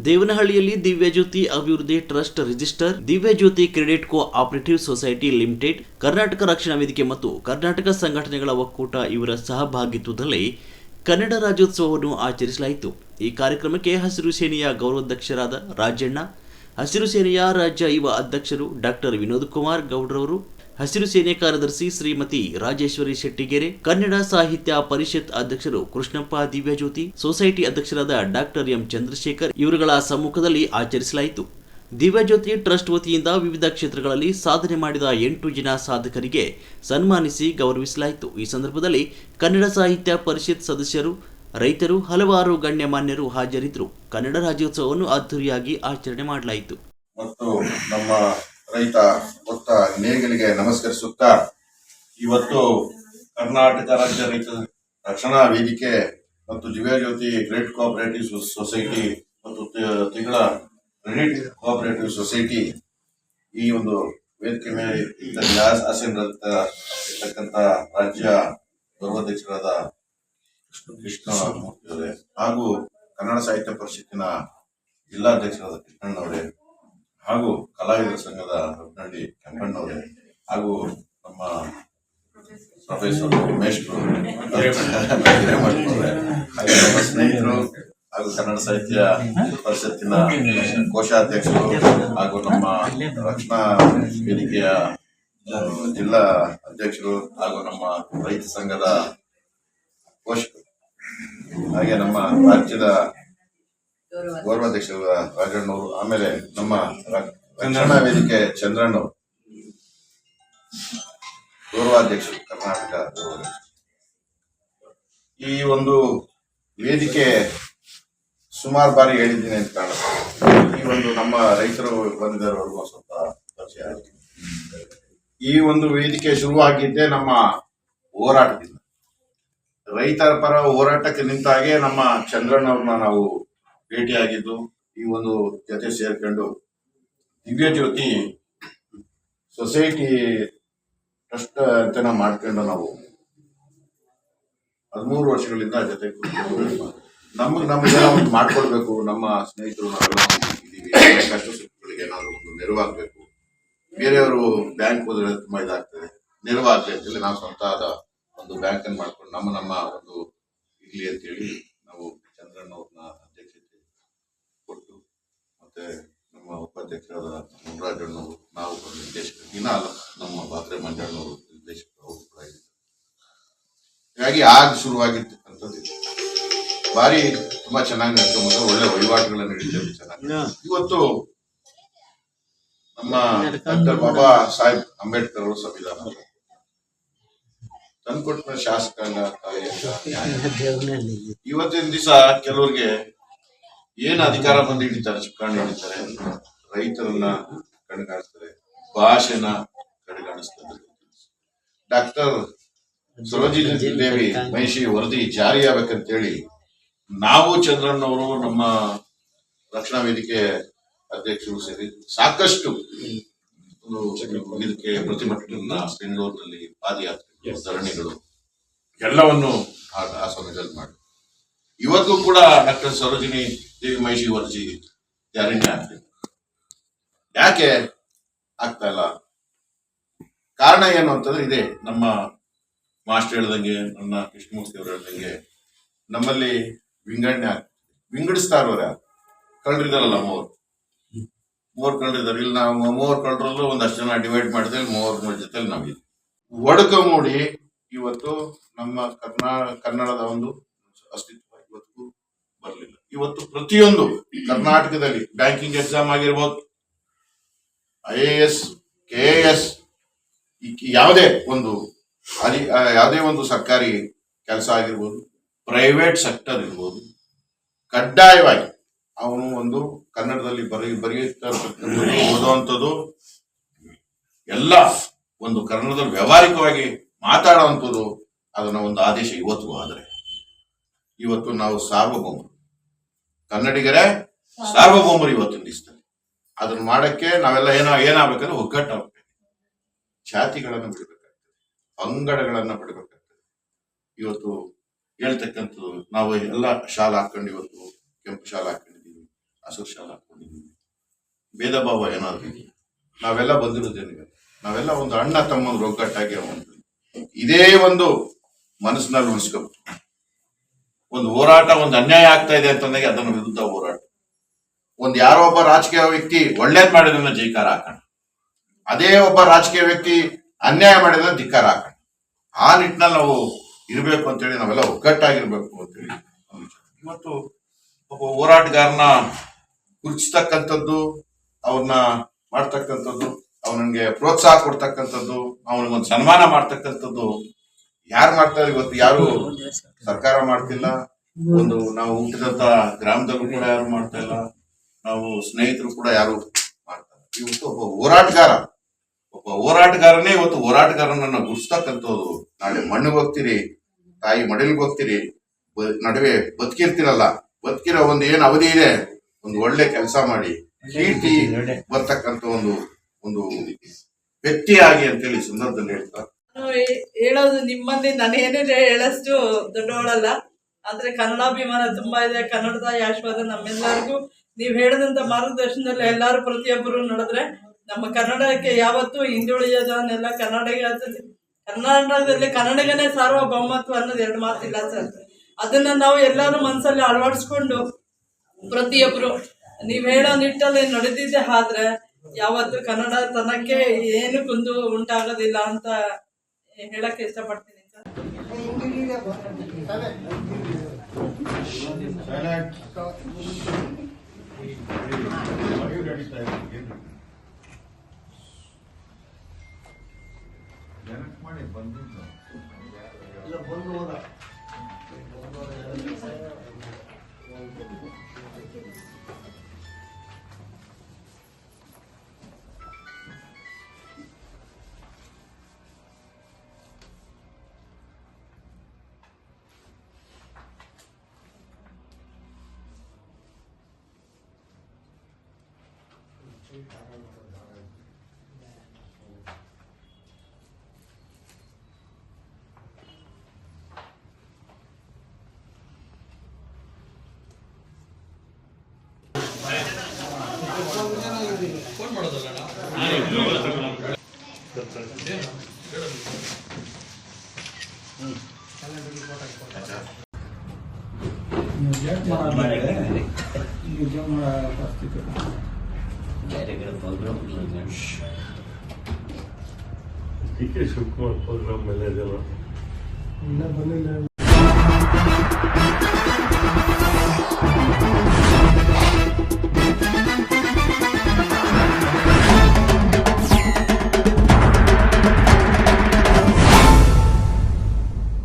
ದೇವನಹಳ್ಳಿಯಲ್ಲಿ Divyajyothi Abhivriddhi trust register, Divyajyothi credit cooperative society limited, Karnataka Rakshana Vedike ಮತ್ತು ಕರ್ನಾಟಕ ಸಂಘಟನೆಗಳ ಒಕ್ಕೂಟ ಇವರ ಸಹಭಾಗಿತ್ವದಲ್ಲಿ ಕನ್ನಡ ರಾಜ್ಯೋತ್ಸವವನ್ನು ಆಚರಿಸಲಾಯಿತು. ಈ ಕಾರ್ಯಕ್ರಮಕ್ಕೆ ಹಸಿರು ಸೇನೆಯ ಗೌರವಾಧ್ಯಕ್ಷರಾದ ರಾಜಣ್ಣ, ಹಸಿರು ಸೇನೆಯ ರಾಜ್ಯ ಯುವ ಅಧ್ಯಕ್ಷರು ಡಾಕ್ಟರ್ ವಿನೋದ್ ಕುಮಾರ್ ಗೌಡ್ರವರು, ಹಸಿರು ಸೇನೆ ಕಾರ್ಯದರ್ಶಿ ಶ್ರೀಮತಿ ರಾಜೇಶ್ವರಿ ಶೆಟ್ಟಿಗೆರೆ, ಕನ್ನಡ ಸಾಹಿತ್ಯ ಪರಿಷತ್ ಅಧ್ಯಕ್ಷರು ಕೃಷ್ಣಪ್ಪ ದಿವ್ಯಜ್ಯೋತಿ, ಸೊಸೈಟಿ ಅಧ್ಯಕ್ಷರಾದ ಡಾಕ್ಟರ್ ಎಂ ಚಂದ್ರಶೇಖರ್ ಇವರುಗಳ ಸಮ್ಮುಖದಲ್ಲಿ ಆಚರಿಸಲಾಯಿತು. ದಿವ್ಯಜ್ಯೋತಿ ಟ್ರಸ್ಟ್ ವತಿಯಿಂದ ವಿವಿಧ ಕ್ಷೇತ್ರಗಳಲ್ಲಿ ಸಾಧನೆ ಮಾಡಿದ 8 ಜನ ಸಾಧಕರಿಗೆ ಸನ್ಮಾನಿಸಿ ಗೌರವಿಸಲಾಯಿತು. ಈ ಸಂದರ್ಭದಲ್ಲಿ ಕನ್ನಡ ಸಾಹಿತ್ಯ ಪರಿಷತ್ ಸದಸ್ಯರು, ರೈತರು, ಹಲವಾರು ಗಣ್ಯಮಾನ್ಯರು ಹಾಜರಿದ್ದರು. ಕನ್ನಡ ರಾಜ್ಯೋತ್ಸವವನ್ನು ಅದ್ದೂರಿಯಾಗಿ ಆಚರಣೆ ಮಾಡಲಾಯಿತು. ಮತ್ತು ನಮ್ಮ ರೈತ ಭಕ್ತ ನೇಗಿಲಿಗೆ ನಮಸ್ಕರಿಸುತ್ತಾ, ಇವತ್ತು ಕರ್ನಾಟಕ ರಾಜ್ಯ ರೈತ ರಕ್ಷಣಾ ವೇದಿಕೆ ಮತ್ತು ದಿವ್ಯಜ್ಯೋತಿ ಕ್ರೆಡಿಟ್ ಕೋಆಪರೇಟಿವ್ ಸೊಸೈಟಿ ಮತ್ತು ತಿಂಗಳ ಕ್ರೆಡಿಟ್ ಕೋಆಪರೇಟಿವ್ ಸೊಸೈಟಿ ಈ ಒಂದು ವೇದಿಕೆ ಮೇಲೆ ಆಸೀನರಾಗಿರ್ತಕ್ಕಂಥ ರಾಜ್ಯ ಗೌರವಾಧ್ಯಕ್ಷರಾದ ಕೃಷ್ಣ ಹಾಗೂ ಕನ್ನಡ ಸಾಹಿತ್ಯ ಪರಿಷತ್ತಿನ ಜಿಲ್ಲಾಧ್ಯಕ್ಷರಾದ ಕೃಷ್ಣಣ್ಣವರೇ ಹಾಗೂ ಕಲಾವಿದರ ಸಂಘದ ರತ್ನಹಳ್ಳಿ ಕೆಂಪಣ್ಣವರೇ ಹಾಗೂ ನಮ್ಮ ಪ್ರೊಫೆಸರ್ ಮೇಷ್ಟ್ರು ಹಾಗೆ ನಮ್ಮ ಸ್ನೇಹಿತರು ಹಾಗೂ ಕನ್ನಡ ಸಾಹಿತ್ಯ ಪರಿಷತ್ತಿನ ಕೋಶಾಧ್ಯಕ್ಷರು ಹಾಗೂ ನಮ್ಮ ರಕ್ಷಣಾ ವೇದಿಕೆಯ ಜಿಲ್ಲಾ ಅಧ್ಯಕ್ಷರು ಹಾಗೂ ನಮ್ಮ ರೈತ ಸಂಘದ ಪೋಷಕರು ಹಾಗೆ ನಮ್ಮ ರಾಜ್ಯದ ಗೌರವಾಧ್ಯಕ್ಷರು ರಾಜಣ್ಣವರು, ಆಮೇಲೆ ನಮ್ಮ ರಕ್ಷಣಾ ವೇದಿಕೆ ಚಂದ್ರಣ್ಣವರು ಗೌರವಾಧ್ಯಕ್ಷರು ಕರ್ನಾಟಕ ಗೌರವಾಧ್ಯಕ್ಷರು. ಈ ಒಂದು ವೇದಿಕೆ ಸುಮಾರು ಬಾರಿ ಹೇಳಿದ್ದೀನಿ ಅಂತ ಕಾಣುತ್ತೆ. ಈ ಒಂದು ನಮ್ಮ ರೈತರು ಬಂದಿರೋರ್ಗೂ ಸ್ವಲ್ಪ ಪರಿಚಯ ಆಗಿದೆ. ಈ ಒಂದು ವೇದಿಕೆ ಶುರುವಾಗಿದ್ದೇ ನಮ್ಮ ಹೋರಾಟದಿಂದ, ರೈತರ ಪರ ಹೋರಾಟಕ್ಕೆ ನಿಂತಾಗೆ ನಮ್ಮ ಚಂದ್ರಣ್ಣವ್ರನ್ನ ನಾವು ಭೇಟಿಯಾಗಿದ್ದು, ಈ ಒಂದು ಜೊತೆ ಸೇರ್ಕೊಂಡು ದಿವ್ಯಜ್ಯೋತಿ ಸೊಸೈಟಿ ಟ್ರಸ್ಟ್ ಅಂತ ಮಾಡ್ಕೊಂಡು ನಾವು 13 ವರ್ಷಗಳಿಂದ ಜೊತೆ ನಮಗೆ ಒಂದು ಮಾಡ್ಕೊಳ್ಬೇಕು, ನಮ್ಮ ಸ್ನೇಹಿತರು ನಾವೆಲ್ಲ ಇದ್ದೀವಿ, ಕಷ್ಟ ಸುಖಗಳಿಗೆ ಏನಾದ್ರು ಒಂದು ನೆರವಾಗಬೇಕು, ಬೇರೆಯವರು ಬ್ಯಾಂಕ್ ಹೋದ್ರೆ ತುಂಬಾ ಇದಾಗ್ತದೆ, ನೆರವಾಗ್ತದೆ ಅಂತೇಳಿ ನಾವು ಸ್ವಂತ ಆದ ಒಂದು ಬ್ಯಾಂಕ್ ಅನ್ನು ಮಾಡ್ಕೊಂಡು ನಮ್ಮ ಒಂದು ಇರ್ಲಿ ಅಂತೇಳಿ ನಾವು ಚಂದ್ರಣ್ಣವ್ರನ್ನ ಅಧ್ಯಕ್ಷತೆ ಕೊಟ್ಟು, ಮತ್ತೆ ನಮ್ಮ ಉಪಾಧ್ಯಕ್ಷರಾದ ಮುನರಾಜಣ್ಣವರು, ನಾವು ನಿರ್ದೇಶಕರು, ದಿನಾಲ ನಮ್ಮ ಬಾತ್ರೆ ಮಂಜಣ್ಣವರು ನಿರ್ದೇಶಕರು, ಅವರು ಕೂಡ ಇದ್ದಾರೆ. ಹೀಗಾಗಿ ಆಗ ಶುರುವಾಗಿರ್ತಕ್ಕಂಥದ್ದು ಬಾರಿ ತುಂಬಾ ಚೆನ್ನಾಗಿ ನಡ್ಕೊಂಡ್ಬಂದು ಒಳ್ಳೆ ವಹಿವಾಟುಗಳನ್ನು ನಡೀತೇವೆ ಚೆನ್ನಾಗಿ. ಇವತ್ತು ನಮ್ಮ ಡಾಕ್ಟರ್ ಬಾಬಾ ಸಾಹೇಬ್ ಅಂಬೇಡ್ಕರ್ ಅವರು ಸಂವಿಧಾನ ತಂದ್ಕೊಟ್ಟ ಶಾಸಕಾಂಗ, ಇವತ್ತಿನ ದಿವಸ ಕೆಲವ್ರಿಗೆ ಏನ್ ಅಧಿಕಾರ ಬಂದು ಹಿಡಿತಾರೆ, ಚಿಕ್ಕಣ್ಣ ಹಿಡಿತಾರೆ, ರೈತರನ್ನ ಕಡೆಗಾಣಿಸ್ತಾರೆ, ಭಾಷೆನ ಕಡೆಗಾಣಿಸ್ತಾರೆ. ಡಾಕ್ಟರ್ ಸರೋಜಿನಿ ದೇವಿ ಮಹಿಷಿ ವರದಿ ಜಾರಿಯಾಗಬೇಕಂತೇಳಿ ನಾವು ಚಂದ್ರಣ್ಣವರು, ನಮ್ಮ ರಕ್ಷಣಾ ವೇದಿಕೆ ಅಧ್ಯಕ್ಷರು ಸೇರಿ ಸಾಕಷ್ಟು ಇದಕ್ಕೆ ಪ್ರತಿಭಟನೆಯನ್ನ ಬೆಂಗಳೂರಿನಲ್ಲಿ ಪಾದಯಾತ್ರೆ, ಧರಣಿಗಳು ಎಲ್ಲವನ್ನು ಆ ಸಮಯದಲ್ಲಿ ಮಾಡಿ ಇವತ್ತು ಕೂಡ ಡಾಕ್ಟರ್ ಸರೋಜಿನಿ ದೇವಿ ಮಹಿಷಿ ವರದಿ ಜಾರಿನೇ ಆಗ್ತಿದೆ. ಯಾಕೆ ಆಗ್ತಾ ಇಲ್ಲ? ಕಾರಣ ಏನು ಅಂತಂದ್ರೆ ಇದೆ. ನಮ್ಮ ಮಾಸ್ಟರ್ ಹೇಳ್ದಂಗೆ, ನನ್ನ ಕೃಷ್ಣಮೂರ್ತಿ ಅವರು ಹೇಳ್ದಂಗೆ, ನಮ್ಮಲ್ಲಿ ವಿಂಗಡಣೆ ವಿಂಗಡಿಸ್ತಾ ಇರೋರು ಯಾರು? ಕಳ್ಳರಿದಾರಲ್ಲ, ಮೂವರು ಕಳ್ಳರಿದ್ದಾರೆ. ಇಲ್ಲಿ ನಾವು 3 ಕಳ್ಳರಲ್ಲೂ ಒಂದಷ್ಟು ಜನ ಡಿವೈಡ್ ಮಾಡಿದ್ರೆ 3 ಜೊತೆಲಿ ನಾವಿದ್ದೀವಿ. ಒಡಕ ಮೂಡಿ ಇವತ್ತು ನಮ್ಮ ಕನ್ನಡದ ಒಂದು ಅಸ್ತಿತ್ವ ಇವತ್ತು ಬರಲಿಲ್ಲ. ಇವತ್ತು ಪ್ರತಿಯೊಂದು ಕರ್ನಾಟಕದಲ್ಲಿ ಬ್ಯಾಂಕಿಂಗ್ ಎಕ್ಸಾಮ್ ಆಗಿರ್ಬೋದು, IAS, KAS, ಯಾವುದೇ ಒಂದು ಸರ್ಕಾರಿ ಕೆಲಸ ಆಗಿರ್ಬೋದು, ಪ್ರೈವೇಟ್ ಸೆಕ್ಟರ್ ಇರ್ಬೋದು, ಕಡ್ಡಾಯವಾಗಿ ಅವನು ಒಂದು ಕನ್ನಡದಲ್ಲಿ ಬರೆಯುತ್ತಿರ್ತಕ್ಕಂಥದ್ದು, ಓದುವಂಥದ್ದು ಎಲ್ಲ ಒಂದು ಕನ್ನಡದಲ್ಲಿ ವ್ಯಾವಹಾರಿಕವಾಗಿ ಮಾತಾಡುವಂಥದ್ದು, ಅದನ್ನ ಒಂದು ಆದೇಶ ಇವತ್ತು. ಆದರೆ ಇವತ್ತು ನಾವು ಸಾರ್ವಭೌಮರು, ಕನ್ನಡಿಗರೇ ಸಾರ್ವಭೌಮರು ಇವತ್ತಿನ ದಿವಸದಲ್ಲಿ. ಅದನ್ನ ಮಾಡಕ್ಕೆ ನಾವೆಲ್ಲ ಏನಾಗಬೇಕಂದ್ರೆ ಒಗ್ಗಟ್ಟಾಗಬೇಕು, ಜಾತಿಗಳನ್ನ ಬಿಡಬೇಕಾಗ್ತದೆ, ಪಂಗಡಗಳನ್ನ ಬಿಡಬೇಕಾಗ್ತದೆ. ಇವತ್ತು ಹೇಳ್ತಕ್ಕಂಥದ್ದು ನಾವು ಎಲ್ಲ ಶಾಲೆ ಹಾಕೊಂಡು, ಇವತ್ತು ಕೆಂಪು ಶಾಲೆ ಹಾಕೊಂಡಿದ್ದೀವಿ, ಹಸಿರು ಶಾಲೆ ಹಾಕೊಂಡಿದ್ದೀವಿ. ಭೇದ ಭಾವ ಏನಾದ್ರು ಇದೆಯಾ? ನಾವೆಲ್ಲ ಬಂದಿರೋದೇನಿದೆ, ನಾವೆಲ್ಲ ಒಂದು ಅಣ್ಣ ತಮ್ಮಂದ್ರು ಒಗ್ಗಟ್ಟಾಗಿ ಇದೇ ಒಂದು ಮನಸ್ಸಿನಲ್ಲಿ ಉಳಿಸ್ಕೋಬೇಕು. ಒಂದು ಹೋರಾಟ, ಒಂದು ಅನ್ಯಾಯ ಆಗ್ತಾ ಇದೆ ಅಂತಂದಾಗ ಅದನ್ನ ವಿರುದ್ಧ ಹೋರಾಟ. ಒಂದು ಯಾರೋ ಒಬ್ಬ ರಾಜಕೀಯ ವ್ಯಕ್ತಿ ಒಳ್ಳೇದ್ ಮಾಡಿದ್ರೆ ಜೈಕಾರ ಹಾಕೋಣ, ಅದೇ ಒಬ್ಬ ರಾಜಕೀಯ ವ್ಯಕ್ತಿ ಅನ್ಯಾಯ ಮಾಡಿದ್ರೆ ಧಿಕ್ಕಾರ ಹಾಕೋಣ. ಆ ನಿಟ್ಟಿನಲ್ಲಿ ನಾವು ಇರ್ಬೇಕು ಅಂತೇಳಿ, ನಾವೆಲ್ಲ ಒಗ್ಗಟ್ಟಾಗಿರ್ಬೇಕು ಅಂತೇಳಿ. ಇವತ್ತು ಒಬ್ಬ ಹೋರಾಟಗಾರನ ಗುರುತಿಸ್ತಕ್ಕಂಥದ್ದು, ಅವ್ರನ್ನ ಮಾಡ್ತಕ್ಕಂಥದ್ದು, ಅವನಿಗೆ ಪ್ರೋತ್ಸಾಹ ಕೊಡ್ತಕ್ಕಂಥದ್ದು, ಅವನಿಗೊಂದು ಸನ್ಮಾನ ಮಾಡ್ತಕ್ಕಂಥದ್ದು ಯಾರು ಮಾಡ್ತಾರೆ? ಇವತ್ತು ಯಾರು ಸರ್ಕಾರ ಮಾಡ್ತಿಲ್ಲ. ಒಂದು ನಾವು ಹುಟ್ಟಿದಂತ ಗ್ರಾಮದಲ್ಲೂ ಕೂಡ ಯಾರು ಮಾಡ್ತಾ ಇಲ್ಲ, ನಾವು ಸ್ನೇಹಿತರು ಕೂಡ ಯಾರು ಮಾಡ್ತಾರೆ. ಇವತ್ತು ಒಬ್ಬ ಹೋರಾಟಗಾರನೇ ಇವತ್ತು ಹೋರಾಟಗಾರನನ್ನ ಗುರುಸ್ತಕ್ಕಂಥದ್ದು. ನಾಳೆ ಮಣ್ಣಿಗೆ ಹೋಗ್ತೀರಿ, ತಾಯಿ ಮಡಿಲಿಗೆ ಹೋಗ್ತೀರಿ, ನಡುವೆ ಬದುಕಿರ್ತಿರಲ್ಲ, ಬದುಕಿರೋ ಒಂದು ಏನ್ ಅವಧಿ ಇದೆ, ಒಂದು ಒಳ್ಳೆ ಕೆಲಸ ಮಾಡಿ ಕೀರ್ತಿ ಬರ್ತಕ್ಕಂಥ ಒಂದು ವ್ಯಕ್ತಿಯಾಗಿ ಅಂತೇಳಿ ಸಂದರ್ಭದಲ್ಲಿ ಹೇಳ್ತಾರೆ. ಹೇಳೋದು ನಿಮ್ಮಲ್ಲಿ ನಾನು ಏನೇನು ಹೇಳಷ್ಟು ದೊಡ್ಡವಳಲ್ಲ, ಆದ್ರೆ ಕನ್ನಡಾಭಿಮಾನ ತುಂಬಾ ಇದೆ. ಕನ್ನಡದ ಆಶೀರ್ವಾದ ನಮ್ಮೆಲ್ಲರಿಗೂ. ನೀವು ಹೇಳಿದಂತ ಮಾರ್ಗದರ್ಶನದಲ್ಲಿ ಎಲ್ಲರೂ ಪ್ರತಿಯೊಬ್ಬರು ನಡೆದ್ರೆ ನಮ್ಮ ಕನ್ನಡಕ್ಕೆ ಯಾವತ್ತೂ ಹಿಂದುಳಿಯೋದನ್ನೆಲ್ಲ ಕರ್ನಾಟಕದಲ್ಲಿ ಕನ್ನಡಿಗನೇ ಸಾರ್ವಭೌಮತ್ವ ಅನ್ನೋದು ಎರಡು ಮಾತಿಲ್ಲ ಸರ್. ಅದನ್ನ ನಾವು ಎಲ್ಲರೂ ಮನಸ್ಸಲ್ಲಿ ಅಳವಡಿಸ್ಕೊಂಡು ಪ್ರತಿಯೊಬ್ಬರು ನೀವು ಹೇಳೋ ನಿಟ್ಟಲ್ಲಿ ನಡೆದಿದ್ದೆ ಆದ್ರೆ ಯಾವತ್ತು ಕನ್ನಡ ತನಕ್ಕೆ ಏನು ಕುಂದು ಉಂಟಾಗೋದಿಲ್ಲ ಅಂತ ಹೇಳಕ್ಕೆ ಇಷ್ಟಪಡ್ತೀನಿ sir. D K Shivakumar programme ಮೇಲೆ